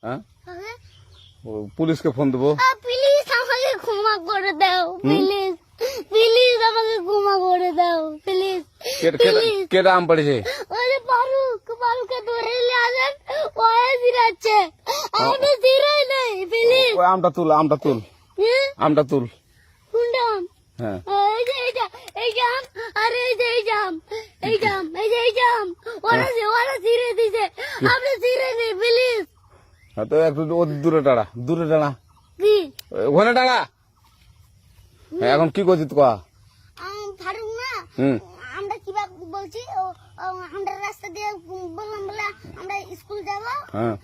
হ্যাঁ কাকে? পুলিশকে ফোন দেবো। প্লিজ আমাকে ক্ষমা করে দাও, প্লিজ প্লিজ আমাকে ক্ষমা করে দাও, প্লিজ প্লিজ। কেটা আম পড়েছে? ওরে ফারুককে ধরে নিয়ে আসেন, ওয়ে জিরাচ্ছে, আমি জিরাই নাই, প্লিজ। ওই আমটা তুল আমটা তুল কোনটা আম? হ্যাঁ এই যে এই জাম, আরে এই যে এই জাম, ওরা জিরে দিছে, আপনি জিরে নেই, প্লিজ। হ্যাঁ, তো একটু দূরে টাড়া কি ওখানে টাড়া। হ্যাঁ, এখন কি করছিস কয়া? ফারুক না, হুম আমরা কিভাবে বলছি, আমরা রাস্তা দিয়ে বললাম বলে আমরা স্কুল যাব, হ্যাঁ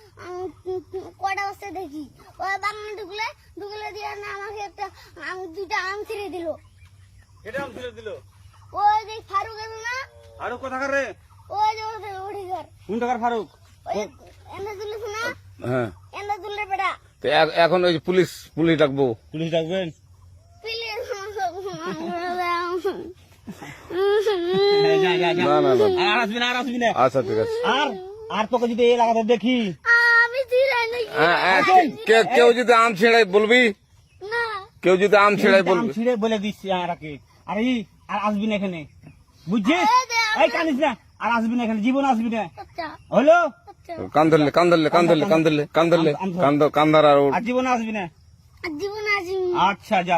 কটা বস্তা দেখি ওই বাগানে ঢুকলে দিয়ে না আমাকে দুইটা আম ছিঁড়ে দিল। এটা আম ছিঁড়ে দিল? ওই যে ফারুক আছে না, ফারুক কোথাকার রে? ওই যে ওঠিকার কোন টাকার ফারুক? এনে তুলেছে না, হ্যাঁ এনে তুললে বেটা, তো এখন ওই পুলিশ ডাকবো। পুলিশ ডাকবেন? প্লিজ আর আসবি না। আচ্ছা ঠিক আছে। আর তোকে যদি এই লাগাতে দেখি, আমি ছিঁড়াই নাকি কেউ যদি আম ছিঁড়াই বলবি, না, কেউ যদি আম ছিঁড়াই আম বলবি। ছিঁড়ে বলে দিচ্ছি আরাকে, আর আসবি না এখানে, বুঝছিস? এই কানিস না, আর আসবি না এখানে, জীবন আসবি না, আচ্ছা হলো? আচ্ছা, কান্দার আর আর জীবন আসবি না। জীবন আসি। আচ্ছা যা।